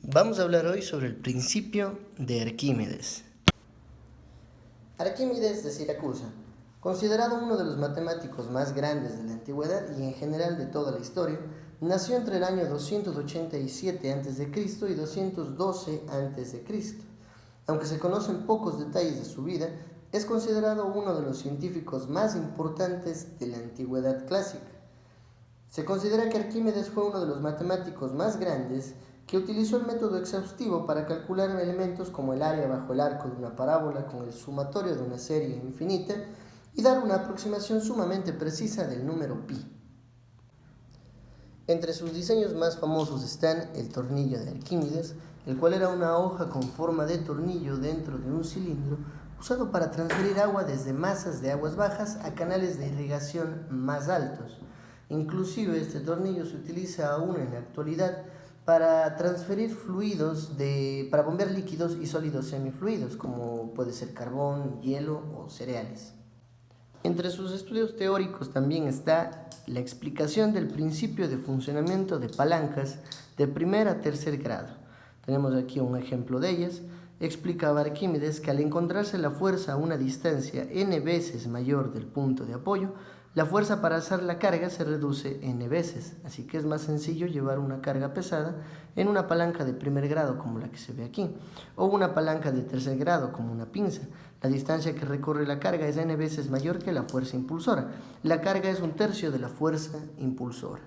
Vamos a hablar hoy sobre el principio de Arquímedes. Arquímedes de Siracusa, considerado uno de los matemáticos más grandes de la antigüedad y en general de toda la historia, nació entre el año 287 a.C. y 212 a.C. Aunque se conocen pocos detalles de su vida, es considerado uno de los científicos más importantes de la antigüedad clásica. Se considera que Arquímedes fue uno de los matemáticos más grandes que utilizó el método exhaustivo para calcular elementos como el área bajo el arco de una parábola con el sumatorio de una serie infinita y dar una aproximación sumamente precisa del número pi. Entre sus diseños más famosos están el tornillo de Arquímedes, el cual era una hoja con forma de tornillo dentro de un cilindro usado para transferir agua desde masas de aguas bajas a canales de irrigación más altos. Inclusive este tornillo se utiliza aún en la actualidad para transferir fluidos, para bombear líquidos y sólidos semifluidos, como puede ser carbón, hielo o cereales. Entre sus estudios teóricos también está la explicación del principio de funcionamiento de palancas de primer a tercer grado. Tenemos aquí un ejemplo de ellas. Explicaba Arquímedes que al encontrarse la fuerza a una distancia n veces mayor del punto de apoyo, la fuerza para alzar la carga se reduce n veces, así que es más sencillo llevar una carga pesada en una palanca de primer grado como la que se ve aquí, o una palanca de tercer grado como una pinza. La distancia que recorre la carga es n veces mayor que la fuerza impulsora. La carga es un tercio de la fuerza impulsora.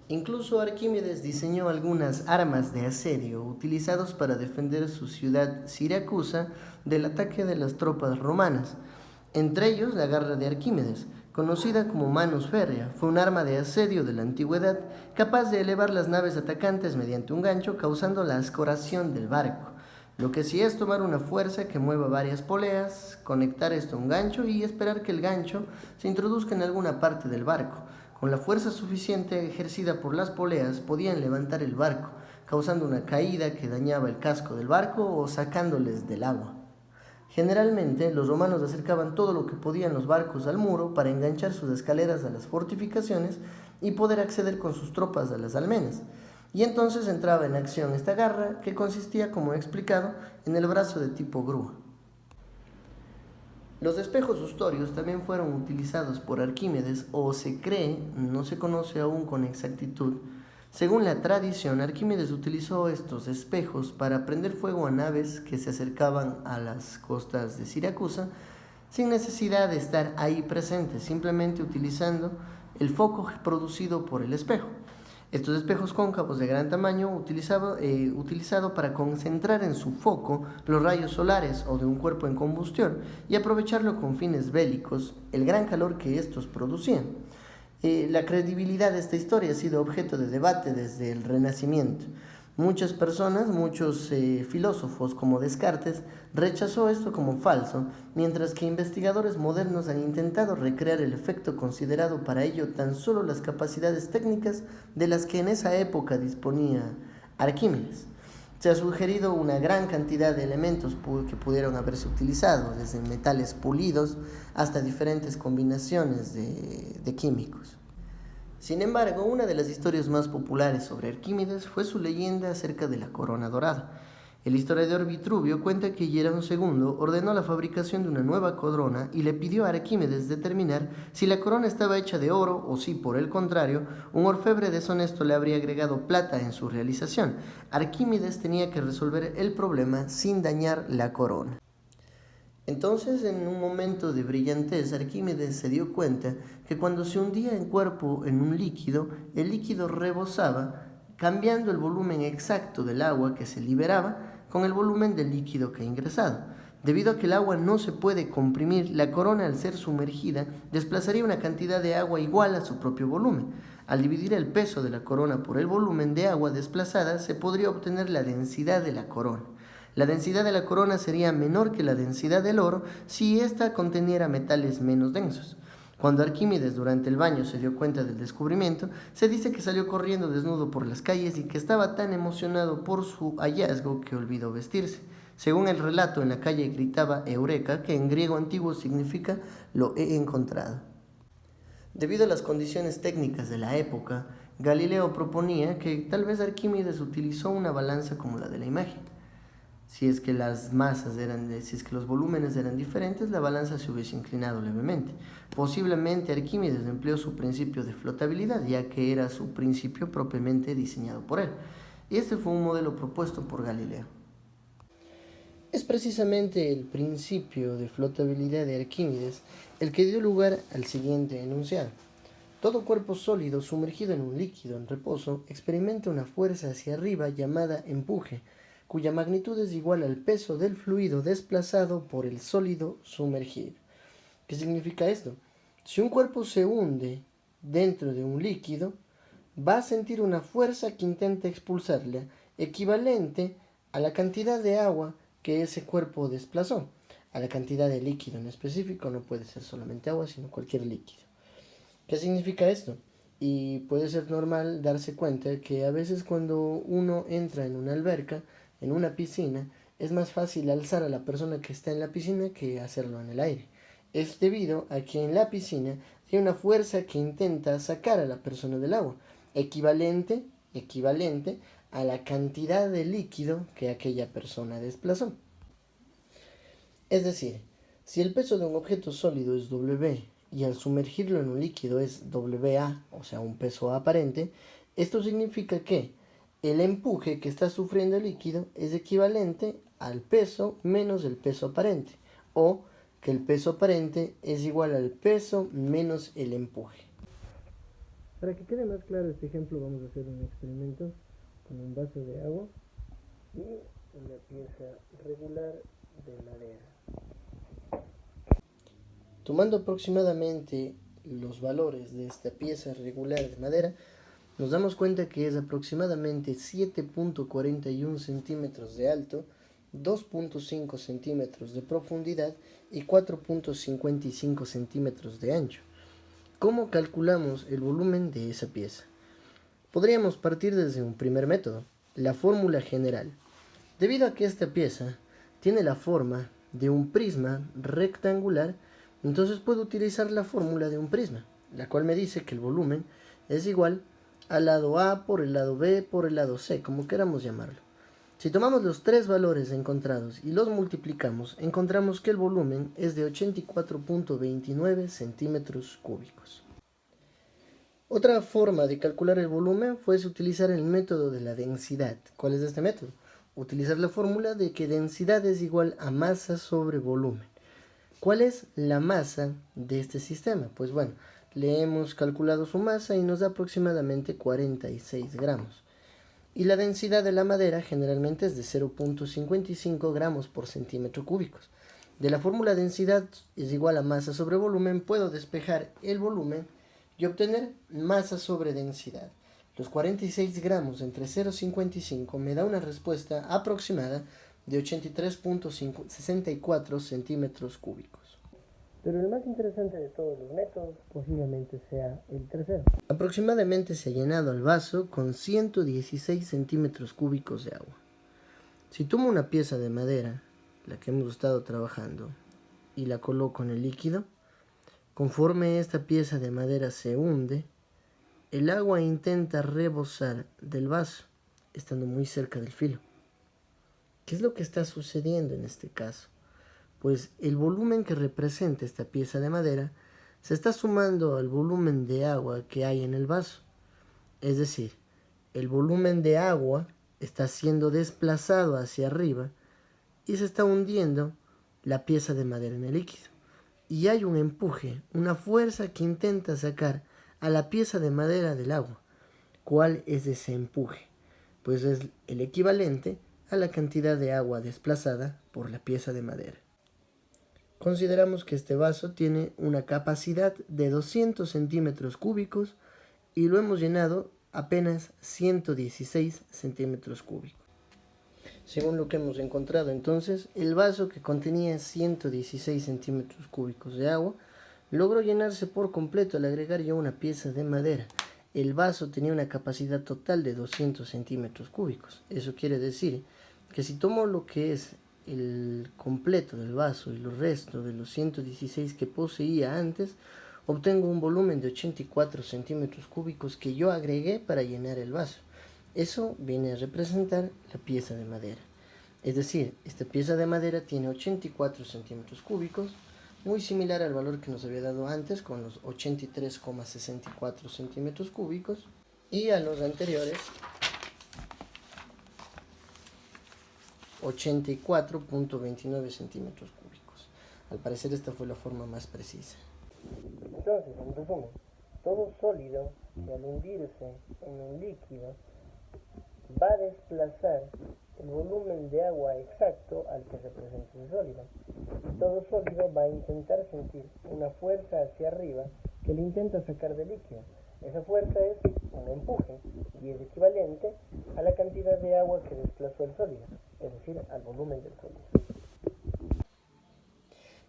Incluso Arquímedes diseñó algunas armas de asedio utilizados para defender su ciudad Siracusa del ataque de las tropas romanas. Entre ellos la garra de Arquímedes, conocida como manus férrea, fue un arma de asedio de la antigüedad capaz de elevar las naves atacantes mediante un gancho causando la ascoración del barco. Lo que sí es tomar una fuerza que mueva varias poleas, conectar esto a un gancho y esperar que el gancho se introduzca en alguna parte del barco. Con la fuerza suficiente ejercida por las poleas podían levantar el barco, causando una caída que dañaba el casco del barco o sacándoles del agua. Generalmente, los romanos acercaban todo lo que podían los barcos al muro para enganchar sus escaleras a las fortificaciones y poder acceder con sus tropas a las almenas. Y entonces entraba en acción esta garra, que consistía, como he explicado, en el brazo de tipo grúa. Los espejos ustorios también fueron utilizados por Arquímedes, o se cree, no se conoce aún con exactitud. Según la tradición, Arquímedes utilizó estos espejos para prender fuego a naves que se acercaban a las costas de Siracusa sin necesidad de estar ahí presentes, simplemente utilizando el foco producido por el espejo. Estos espejos cóncavos de gran tamaño utilizado para concentrar en su foco los rayos solares o de un cuerpo en combustión y aprovecharlo con fines bélicos, el gran calor que estos producían. La credibilidad de esta historia ha sido objeto de debate desde el Renacimiento. Muchas personas, muchos filósofos como Descartes, rechazó esto como falso, mientras que investigadores modernos han intentado recrear el efecto considerado para ello tan solo las capacidades técnicas de las que en esa época disponía Arquímedes. Se ha sugerido una gran cantidad de elementos que pudieron haberse utilizado, desde metales pulidos hasta diferentes combinaciones de químicos. Sin embargo, una de las historias más populares sobre Arquímedes fue su leyenda acerca de la corona dorada. El historiador Vitruvio cuenta que Hierón II ordenó la fabricación de una nueva corona y le pidió a Arquímedes determinar si la corona estaba hecha de oro o si, por el contrario, un orfebre deshonesto le habría agregado plata en su realización. Arquímedes tenía que resolver el problema sin dañar la corona. Entonces, en un momento de brillantez, Arquímedes se dio cuenta que cuando se hundía el cuerpo en un líquido, el líquido rebosaba, cambiando el volumen exacto del agua que se liberaba con el volumen del líquido que ha ingresado. Debido a que el agua no se puede comprimir, la corona, al ser sumergida, desplazaría una cantidad de agua igual a su propio volumen. Al dividir el peso de la corona por el volumen de agua desplazada, se podría obtener la densidad de la corona. La densidad de la corona sería menor que la densidad del oro si ésta conteniera metales menos densos. Cuando Arquímedes durante el baño se dio cuenta del descubrimiento, se dice que salió corriendo desnudo por las calles y que estaba tan emocionado por su hallazgo que olvidó vestirse. Según el relato, en la calle gritaba Eureka, que en griego antiguo significa lo he encontrado. Debido a las condiciones técnicas de la época, Galileo proponía que tal vez Arquímedes utilizó una balanza como la de la imagen. Si es que si es que los volúmenes eran diferentes, la balanza se hubiese inclinado levemente. Posiblemente Arquímedes empleó su principio de flotabilidad, ya que era su principio propiamente diseñado por él. Y este fue un modelo propuesto por Galileo. Es precisamente el principio de flotabilidad de Arquímedes el que dio lugar al siguiente enunciado. Todo cuerpo sólido sumergido en un líquido en reposo experimenta una fuerza hacia arriba llamada empuje, cuya magnitud es igual al peso del fluido desplazado por el sólido sumergido. ¿Qué significa esto? Si un cuerpo se hunde dentro de un líquido, va a sentir una fuerza que intenta expulsarla, equivalente a la cantidad de agua que ese cuerpo desplazó, a la cantidad de líquido en específico. No puede ser solamente agua, sino cualquier líquido. ¿Qué significa esto? Y puede ser normal darse cuenta que a veces cuando uno entra en una alberca, en una piscina, es más fácil alzar a la persona que está en la piscina que hacerlo en el aire. Es debido a que en la piscina hay una fuerza que intenta sacar a la persona del agua, equivalente a la cantidad de líquido que aquella persona desplazó. Es decir, si el peso de un objeto sólido es W y al sumergirlo en un líquido es WA, o sea, un peso aparente, esto significa que el empuje que está sufriendo el líquido es equivalente al peso menos el peso aparente, o que el peso aparente es igual al peso menos el empuje. Para que quede más claro este ejemplo, vamos a hacer un experimento con un vaso de agua y una pieza regular de madera. Tomando aproximadamente los valores de esta pieza regular de madera, nos damos cuenta que es aproximadamente 7.41 centímetros de alto, 2.5 centímetros de profundidad y 4.55 centímetros de ancho. ¿Cómo calculamos el volumen de esa pieza? Podríamos partir desde un primer método, la fórmula general. Debido a que esta pieza tiene la forma de un prisma rectangular, entonces puedo utilizar la fórmula de un prisma, la cual me dice que el volumen es igual al lado A por el lado B por el lado C, como queramos llamarlo. Si tomamos los tres valores encontrados y los multiplicamos, encontramos que el volumen es de 84.29 centímetros cúbicos. Otra forma de calcular el volumen fue utilizar el método de la densidad. ¿Cuál es este método? Utilizar la fórmula de que densidad es igual a masa sobre volumen. ¿Cuál es la masa de este sistema? Pues bueno, le hemos calculado su masa y nos da aproximadamente 46 gramos. Y la densidad de la madera generalmente es de 0.55 gramos por centímetro cúbico. De la fórmula densidad es igual a masa sobre volumen, puedo despejar el volumen y obtener masa sobre densidad. Los 46 gramos entre 0.55 me da una respuesta aproximada de 83.64 centímetros cúbicos. Pero el más interesante de todos los métodos posiblemente sea el tercero. Aproximadamente se ha llenado el vaso con 116 centímetros cúbicos de agua. Si tomo una pieza de madera, la que hemos estado trabajando, y la coloco en el líquido, conforme esta pieza de madera se hunde, el agua intenta rebosar del vaso, estando muy cerca del filo. ¿Qué es lo que está sucediendo en este caso? Pues el volumen que representa esta pieza de madera se está sumando al volumen de agua que hay en el vaso. Es decir, el volumen de agua está siendo desplazado hacia arriba y se está hundiendo la pieza de madera en el líquido. Y hay un empuje, una fuerza que intenta sacar a la pieza de madera del agua. ¿Cuál es ese empuje? Pues es el equivalente a la cantidad de agua desplazada por la pieza de madera. Consideramos que este vaso tiene una capacidad de 200 centímetros cúbicos y lo hemos llenado apenas 116 centímetros cúbicos. Según lo que hemos encontrado entonces, el vaso que contenía 116 centímetros cúbicos de agua logró llenarse por completo al agregar ya una pieza de madera. El vaso tenía una capacidad total de 200 centímetros cúbicos. Eso quiere decir que si tomo lo que es el completo del vaso y los restos de los 116 que poseía antes, obtengo un volumen de 84 centímetros cúbicos que yo agregué para llenar el vaso. Eso viene a representar la pieza de madera. Es decir, esta pieza de madera tiene 84 centímetros cúbicos, muy similar al valor que nos había dado antes con los 83,64 centímetros cúbicos y a los anteriores 84,29 centímetros cúbicos. Al parecer esta fue la forma más precisa. Entonces, en resumen, todo sólido que al hundirse en un líquido va a desplazar el volumen de agua exacto al que representa el sólido. Todo sólido va a intentar sentir una fuerza hacia arriba que le intenta sacar del líquido. Esa fuerza es un empuje y es equivalente a la cantidad de agua que desplazó el sólido, es decir, al volumen del sólido.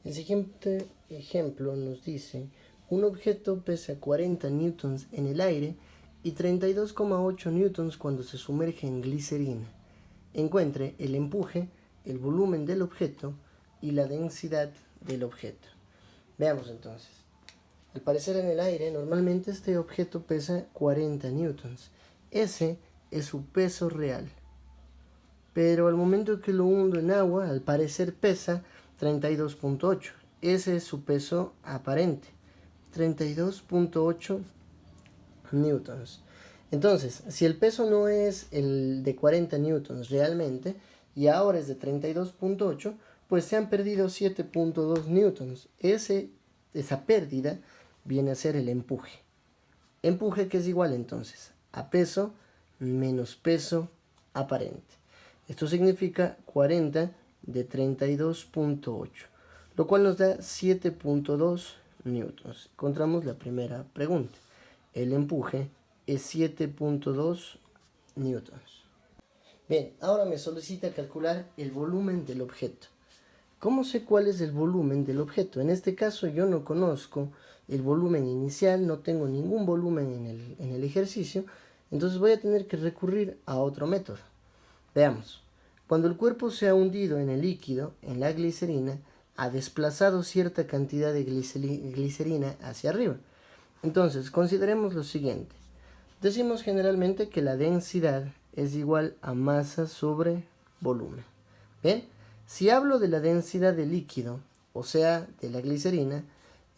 El siguiente ejemplo nos dice: un objeto pesa 40 newtons en el aire y 32,8 newtons cuando se sumerge en glicerina. Encuentre el empuje, el volumen del objeto y la densidad del objeto. Veamos entonces. Al parecer en el aire, normalmente este objeto pesa 40 newtons. Ese es su peso real. Pero al momento que lo hundo en agua, al parecer pesa 32,8. Ese es su peso aparente. 32,8 newtons. Entonces, si el peso no es el de 40 newtons realmente, y ahora es de 32,8, pues se han perdido 7,2 newtons. Esa pérdida viene a ser el empuje. Empuje que es igual entonces a peso menos peso aparente. Esto significa 40 de 32,8, lo cual nos da 7,2 newtons. Encontramos la primera pregunta. El empuje es 7,2 newtons. Bien, ahora me solicita calcular el volumen del objeto. ¿Cómo sé cuál es el volumen del objeto? En este caso yo no conozco el volumen inicial, no tengo ningún volumen en el ejercicio, entonces voy a tener que recurrir a otro método. Veamos. Cuando el cuerpo se ha hundido en el líquido, en la glicerina, ha desplazado cierta cantidad de glicerina hacia arriba. Entonces, consideremos lo siguiente. Decimos generalmente que la densidad es igual a masa sobre volumen. Bien, si hablo de la densidad del líquido, o sea, de la glicerina,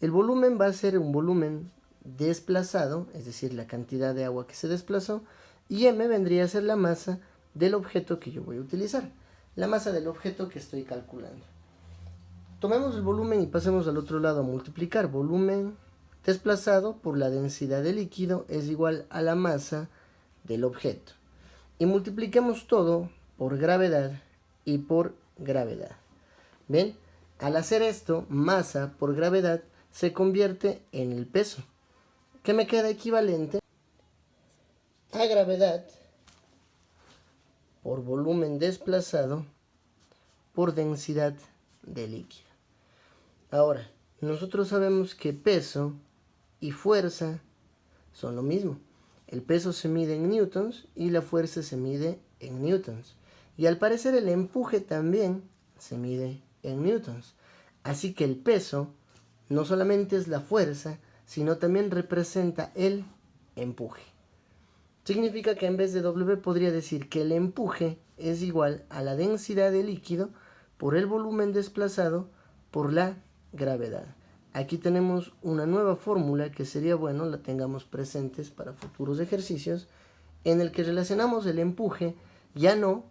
el volumen va a ser un volumen desplazado, es decir, la cantidad de agua que se desplazó, y m vendría a ser la masa del objeto que yo voy a utilizar, la masa del objeto que estoy calculando. Tomemos el volumen y pasemos al otro lado a multiplicar. Volumen desplazado por la densidad del líquido es igual a la masa del objeto. Y multipliquemos todo por gravedad y por gravedad. ¿Ven? Al hacer esto, masa por gravedad se convierte en el peso, que me queda equivalente a gravedad por volumen desplazado por densidad de líquido. Ahora, nosotros sabemos que peso y fuerza son lo mismo. El peso se mide en newtons y la fuerza se mide en newtons. Y al parecer el empuje también se mide en newtons. Así que el peso no solamente es la fuerza, sino también representa el empuje. Significa que en vez de W podría decir que el empuje es igual a la densidad de líquido por el volumen desplazado por la gravedad. Aquí tenemos una nueva fórmula que sería bueno la tengamos presentes para futuros ejercicios, en el que relacionamos el empuje ya no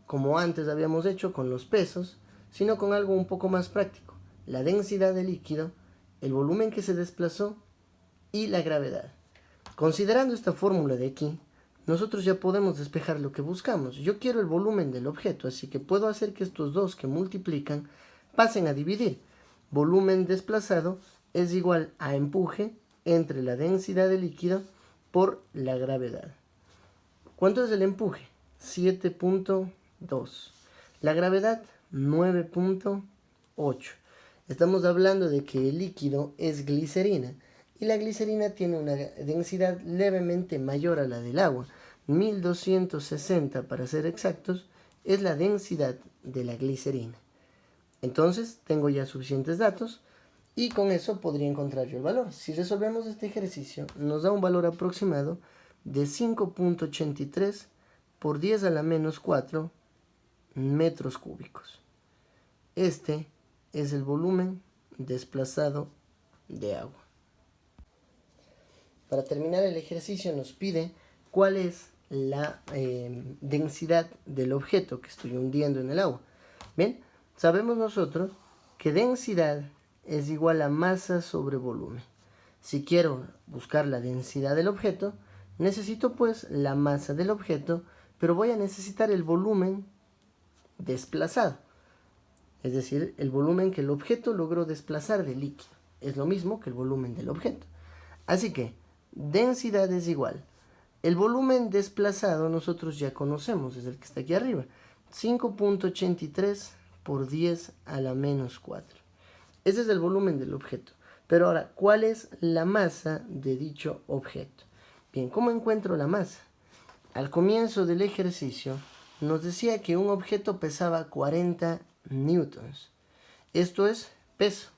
como antes habíamos hecho con los pesos, sino con algo un poco más práctico: la densidad de líquido, el volumen que se desplazó y la gravedad. Considerando esta fórmula de aquí, nosotros ya podemos despejar lo que buscamos. Yo quiero el volumen del objeto, así que puedo hacer que estos dos que multiplican pasen a dividir. Volumen desplazado es igual a empuje entre la densidad de líquido por la gravedad. ¿Cuánto es el empuje? 7,2. La gravedad, 9,8. Estamos hablando de que el líquido es glicerina y la glicerina tiene una densidad levemente mayor a la del agua. 1260 para ser exactos es la densidad de la glicerina. Entonces tengo ya suficientes datos Y con eso podría encontrar yo el valor. Si resolvemos este ejercicio, nos da un valor aproximado de 5.83 por 10 a la menos 4 metros cúbicos. Este es el volumen desplazado de agua. Para terminar el ejercicio nos pide cuál es la densidad del objeto que estoy hundiendo en el agua. Bien, sabemos nosotros que densidad es igual a masa sobre volumen. Si quiero buscar la densidad del objeto, necesito pues la masa del objeto, pero voy a necesitar el volumen desplazado. Es decir, el volumen que el objeto logró desplazar de líquido. Es lo mismo que el volumen del objeto. Así que, densidad es igual. El volumen desplazado nosotros ya conocemos, es el que está aquí arriba. 5.83 por 10 a la menos 4. Ese es el volumen del objeto. Pero ahora, ¿cuál es la masa de dicho objeto? Bien, ¿cómo encuentro la masa? Al comienzo del ejercicio nos decía que un objeto pesaba 40 newtons. Esto es peso.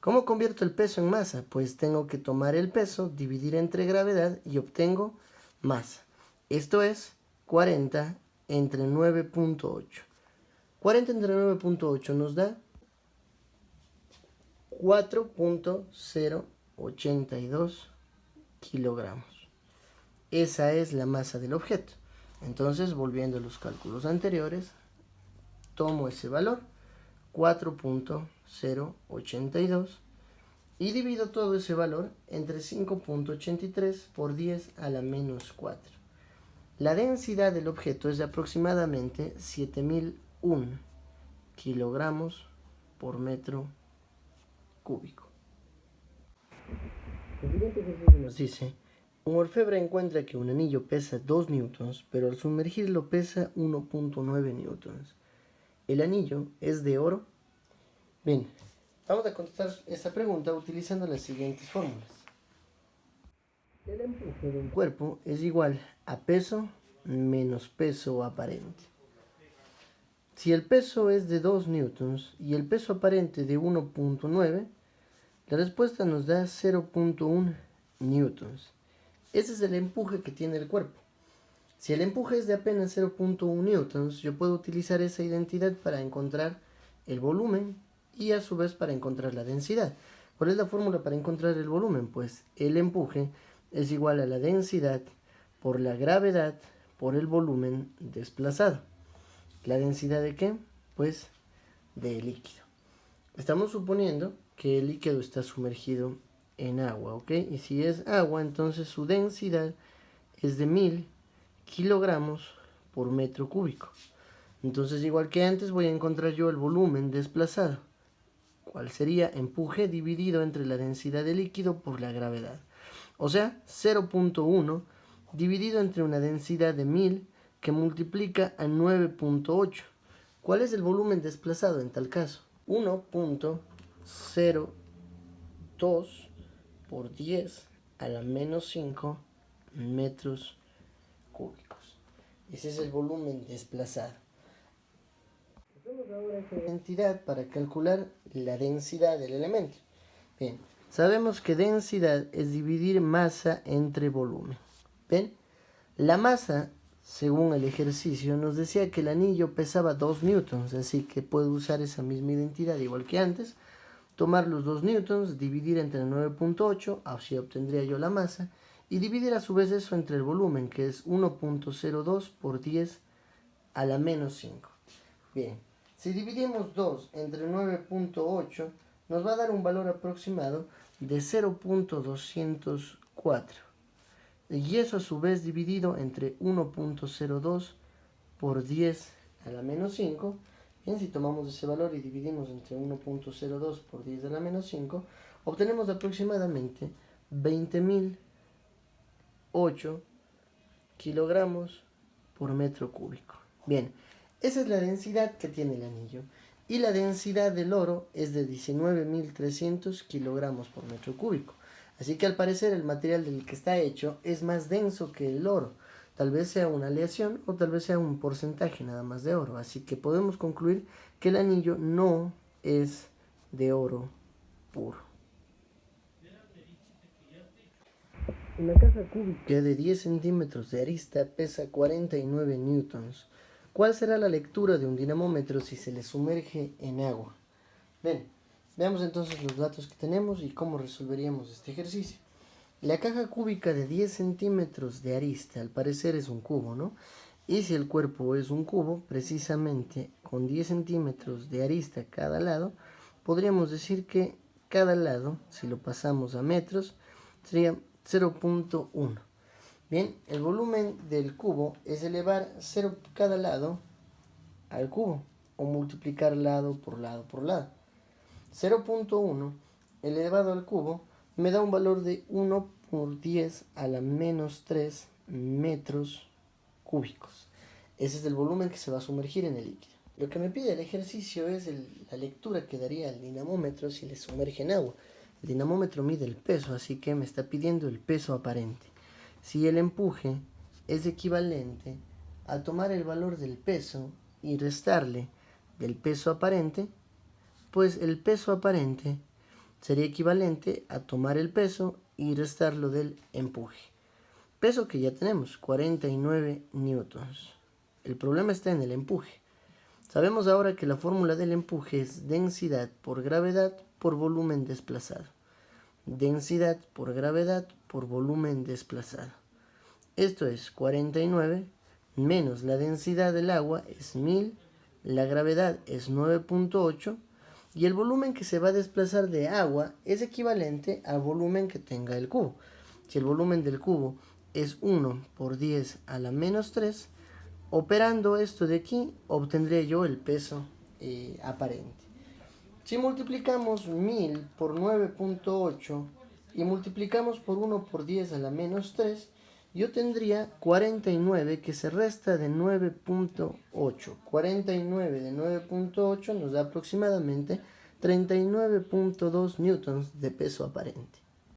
¿Cómo convierto el peso en masa? Pues tengo que tomar el peso, dividir entre gravedad y obtengo masa. Esto es 40 entre 9.8. 40 entre 9.8 nos da 4.082 kilogramos. Esa es la masa del objeto. Entonces, volviendo a los cálculos anteriores, tomo ese valor, 4.082, y divido todo ese valor entre 5.83 por 10 a la menos 4. La densidad del objeto es de aproximadamente 7001 kilogramos por metro cúbico. El siguiente ejercicio nos dice: un orfebre encuentra que un anillo pesa 2 newtons, pero al sumergirlo pesa 1.9 newtons. ¿El anillo es de oro? Bien, vamos a contestar esta pregunta utilizando las siguientes fórmulas. El empuje de un cuerpo es igual a peso menos peso aparente. Si el peso es de 2 newtons y el peso aparente de 1.9, la respuesta nos da 0.1 newtons. Ese es el empuje que tiene el cuerpo. Si el empuje es de apenas 0.1 newtons, yo puedo utilizar esa identidad para encontrar el volumen y a su vez para encontrar la densidad. ¿Cuál es la fórmula para encontrar el volumen? Pues el empuje es igual a la densidad por la gravedad por el volumen desplazado. ¿La densidad de qué? Pues de líquido. Estamos suponiendo que el líquido está sumergido en agua, ¿ok? Y si es agua, entonces su densidad es de 1000 kilogramos por metro cúbico. Entonces, igual que antes, voy a encontrar yo el volumen desplazado. ¿Cuál sería? Empuje dividido entre la densidad de líquido por la gravedad. O sea, 0.1 dividido entre una densidad de 1000 que multiplica a 9.8. ¿Cuál es el volumen desplazado en tal caso? 1.02 por 10 a la menos 5 metros cúbicos. Ese es el volumen desplazado. Usamos ahora esta identidad para calcular la densidad del elemento. Bien, sabemos que densidad es dividir masa entre volumen. ¿Ven? La masa, según el ejercicio, nos decía que el anillo pesaba 2 newtons, así que puedo usar esa misma identidad igual que antes. Tomar los 2 newtons, dividir entre 9.8, así obtendría yo la masa, y dividir a su vez eso entre el volumen, que es 1.02 por 10 a la menos 5. Bien, si dividimos 2 entre 9.8, nos va a dar un valor aproximado de 0.204. Y eso a su vez dividido entre 1.02 por 10 a la menos 5. Bien, si tomamos ese valor y dividimos entre 1.02 por 10 a la menos 5, obtenemos aproximadamente 20.008 kilogramos por metro cúbico. Bien, esa es la densidad que tiene el anillo. Y la densidad del oro es de 19.300 kilogramos por metro cúbico. Así que al parecer el material del que está hecho es más denso que el oro. Tal vez sea una aleación o tal vez sea un porcentaje nada más de oro. Así que podemos concluir que el anillo no es de oro puro. Una caja cúbica de 10 centímetros de arista pesa 49 newtons. ¿Cuál será la lectura de un dinamómetro si se le sumerge en agua? Bien, veamos entonces los datos que tenemos y cómo resolveríamos este ejercicio. La caja cúbica de 10 centímetros de arista, al parecer es un cubo, ¿no? Y si el cuerpo es un cubo, precisamente con 10 centímetros de arista a cada lado, podríamos decir que cada lado, si lo pasamos a metros, sería 0.1. Bien, el volumen del cubo es elevar 0 cada lado al cubo, o multiplicar lado por lado por lado. 0.1 elevado al cubo me da un valor de 1 por 10 a la menos 3 metros cúbicos. Ese es el volumen que se va a sumergir en el líquido. Lo que me pide el ejercicio es la lectura que daría el dinamómetro si le sumerge en agua. El dinamómetro mide el peso, así que me está pidiendo el peso aparente. Si el empuje es equivalente a tomar el valor del peso y restarle del peso aparente, pues el peso aparente sería equivalente a tomar el peso y restarlo del empuje. Peso que ya tenemos, 49 newtons. El problema está en el empuje. Sabemos ahora que la fórmula del empuje es densidad por gravedad por volumen desplazado. Densidad por gravedad por volumen desplazado. Esto es 49 menos la densidad del agua es 1000, la gravedad es 9.8 y el volumen que se va a desplazar de agua es equivalente al volumen que tenga el cubo. Si el volumen del cubo es 1 por 10 a la menos 3, operando esto de aquí obtendré yo el peso aparente. Si multiplicamos 1000 por 9.8 y multiplicamos por 1 por 10 a la menos 3, yo tendría 49 que se resta de 9.8. 49 de 9.8 nos da aproximadamente 39.2 newtons de peso aparente.